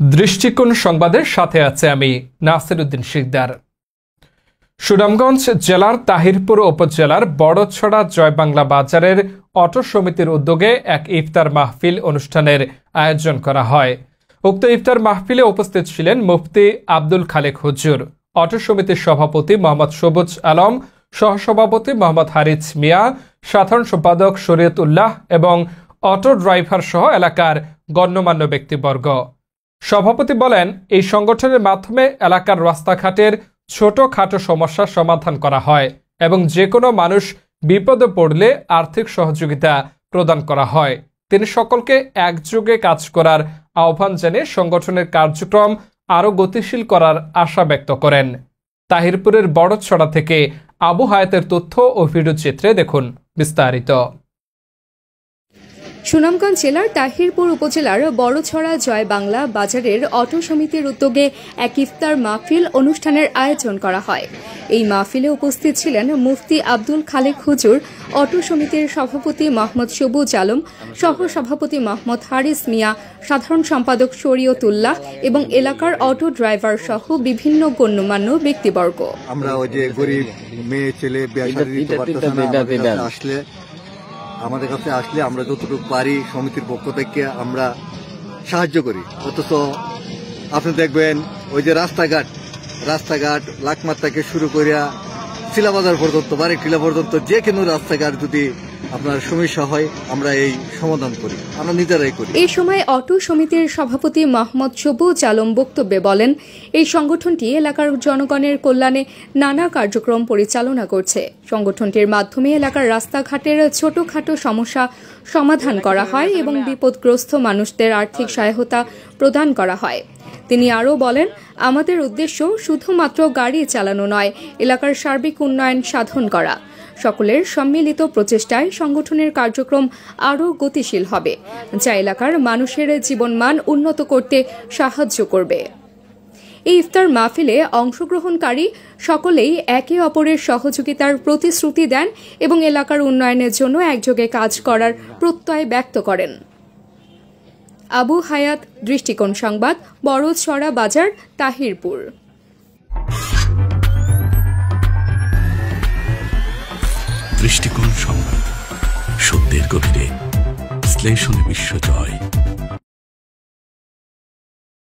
দৃষ্টিকোণ সংবাদের সাথে আছে আমি নাসিরউদ্দিন শিকদার। সুনামগঞ্জ জেলার তাহিরপুর উপজেলার বড়ছড়া জয়বাংলা বাজারের অটো সমিতির উদ্যোগে এক ইফতার মাহফিল অনুষ্ঠানের আয়োজন করা হয়। উক্ত ইফতার মাহফিলে উপস্থিত ছিলেন মুফতি আব্দুল খালেক হুজুর, অটো সমিতির সভাপতি মোহাম্মদ সবুজ আলম, সহসভাপতি মোহাম্মদ হারিস মিয়া, সাধারণ সম্পাদক শরীয়তুল্লাহ এবং অটো ড্রাইভার সহ এলাকার গণ্যমান্য ব্যক্তিবর্গ। সভাপতি বলেন, এই সংগঠনের মাধ্যমে এলাকার রাস্তাঘাটের ছোটখাটো সমস্যার সমাধান করা হয় এবং যে কোনো মানুষ বিপদে পড়লে আর্থিক সহযোগিতা প্রদান করা হয়। তিনি সকলকে একযোগে কাজ করার আহ্বান জানিয়ে সংগঠনের কার্যক্রম আরও গতিশীল করার আশা ব্যক্ত করেন। তাহিরপুরের বড়ছড়া থেকে আবু হায়াতের তথ্য ও ভিডিও চিত্রে দেখুন বিস্তারিত। সুনামগঞ্জ জেলার তাহিরপুর উপজেলার বড়ছড়া জয়বাংলা বাজারের অটো সমিতির উদ্যোগে এক ইফতার মাহফিল অনুষ্ঠানের আয়োজন করা হয়। এই মাহফিলে উপস্থিত ছিলেন মুফতি আব্দুল খালেক হুজুর, অটো সমিতির সভাপতি মোহাম্মদ সবুজ আলম, সহ সভাপতি মোহাম্মদ হারিস মিয়া, সাধারণ সম্পাদক শরীয়তুল্লাহ এবং এলাকার অটো ড্রাইভার সহ বিভিন্ন গণ্যমান্য ব্যক্তিবর্গ। আমরা ওই যে গরিব মেয়ে ছেলে আমাদের কাছে আসলে আমরা যতটুকু পারি সমিতির পক্ষ থেকে আমরা সাহায্য করি। অথচ আপনি দেখবেন ওই যে রাস্তাঘাট লাকমার থেকে শুরু করিয়া শিলাবাজার পর্যন্ত বারেকটিলা পর্যন্ত যে কোনো রাস্তাঘাট যদি আপনার সমস্যা হয় আমরা এই সমাধান করি, আমরা নিজেরাই করি। এই সময় অটো সমিতির সভাপতি মোহাম্মদ সবুজ আলম বক্তব্যে বলেন, এই সংগঠনটি এলাকার জনগণের কল্যাণে নানা কার্যক্রম পরিচালনা করছে। সংগঠনটির মাধ্যমে এলাকার রাস্তাঘাটের ছোটখাটো সমস্যা সমাধান করা হয় এবং বিপদগ্রস্ত মানুষদের আর্থিক সহায়তা প্রদান করা হয়। তিনি আরও বলেন, আমাদের উদ্দেশ্য শুধুমাত্র গাড়ি চালানো নয়, এলাকার সার্বিক উন্নয়ন সাধন করা। সকলের সম্মিলিত প্রচেষ্টায় সংগঠনের কার্যক্রম আরও গতিশীল হবে, যা এলাকার মানুষের জীবনমান উন্নত করতে সাহায্য করবে। এই ইফতার মাহফিলে অংশগ্রহণকারী সকলেই একে অপরের সহযোগিতার প্রতিশ্রুতি দেন এবং এলাকার উন্নয়নের জন্য একযোগে কাজ করার প্রত্যয় ব্যক্ত করেন। আবু হায়াত, দৃষ্টিকোণ সংবাদ, বড়ছড়া বাজার, তাহিরপুর। দৃষ্টিকোণ সংবাদ, সত্যের গভীরে বিশ্লেষণে বিশ্বজয়।